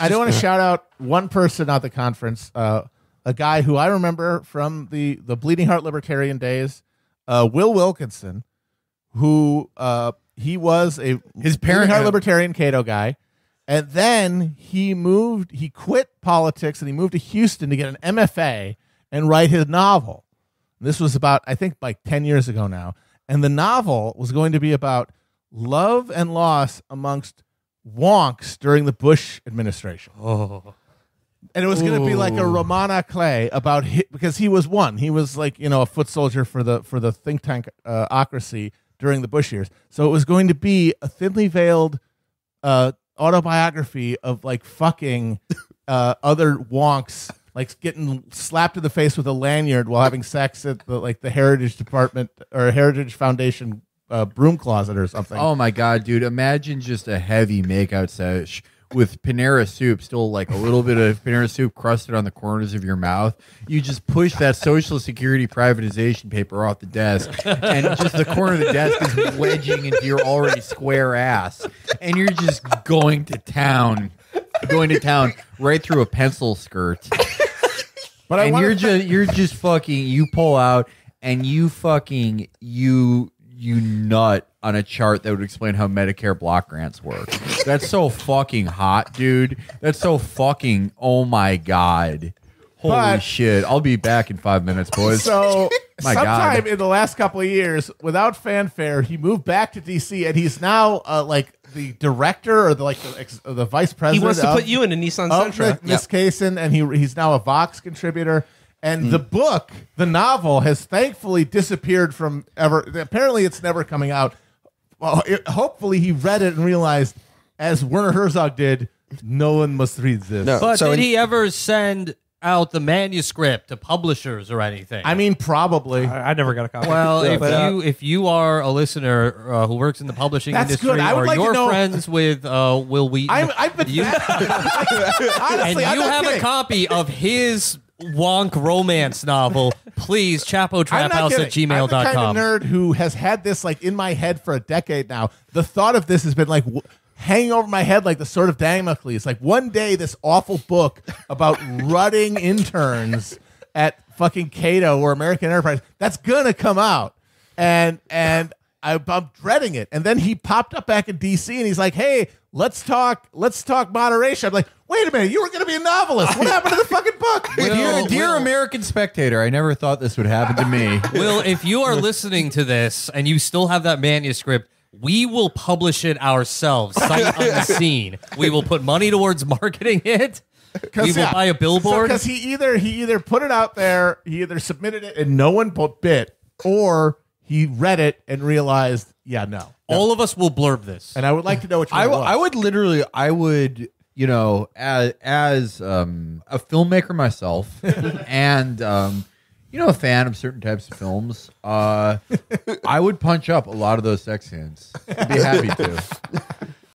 I do want to shout out one person at the conference, a guy who I remember from the Bleeding Heart Libertarian days, Will Wilkinson, who he was his Bleeding Heart Libertarian Cato guy. And then he quit politics and he moved to Houston to get an MFA and write his novel. This was about, I think, like 10 years ago now. And the novel was going to be about love and loss amongst wonks during the Bush administration. Oh. And it was going to be like a roman à clef about because he was one. He was like, a foot soldier for the think tank ocracy during the Bush years. So it was going to be a thinly veiled autobiography of like fucking other wonks, like getting slapped in the face with a lanyard while having sex at the Heritage Department or Heritage Foundation broom closet or something. Oh my God, dude! Imagine just a heavy makeout sesh with Panera soup, still like a little bit of Panera soup crusted on the corners of your mouth. You just push that Social Security privatization paper off the desk, and just the corner of the desk is wedging into your already square ass, and you're just going to town right through a pencil skirt. But you're just fucking, you pull out and you fucking you nut on a chart that would explain how Medicare block grants work. That's so fucking hot, dude. That's so fucking, oh my God. Holy shit. I'll be back in 5 minutes, boys. So my sometime God. in the last couple of years, without fanfare, he moved back to DC and he's now like the director or the vice president. He wants to put you in a Nissan Sentra. Miss Kaysen, and he's now a Vox contributor. And the book, the novel, has thankfully disappeared from ever. Apparently, it's never coming out. Well, hopefully, he read it and realized, as Werner Herzog did, no one must read this. No. But did he ever send out the manuscript to publishers or anything? I mean, probably. I never got a copy. Well, if you are a listener who works in the publishing That's industry, good. I would or like to you're know- friends with Will Wheaton, I've been honestly, and you have a copy of his Wonk romance novel, please, chapotraphouse at gmail.com. I'm the kind of nerd who has had this like in my head for a decade now. The thought of this has been like hanging over my head like the sword of Damocles. Like one day this awful book about rutting interns at fucking Cato or American Enterprise, that's gonna come out. And I'm dreading it. And then he popped up back in DC and he's like, hey, let's talk moderation. I'm like, wait a minute, you were going to be a novelist. What happened to the fucking book? Dear American Spectator, I never thought this would happen to me. Will, if you are listening to this and you still have that manuscript, we will publish it ourselves, sight unseen. We will put money towards marketing it. We will buy a billboard. Because he either put it out there, he either submitted it and no one bit, or he read it and realized, yeah, no. All of us will blurb this. And I would like to know which one it was. I would, as a filmmaker myself and, a fan of certain types of films, I would punch up a lot of those sex scenes. I'd be happy to.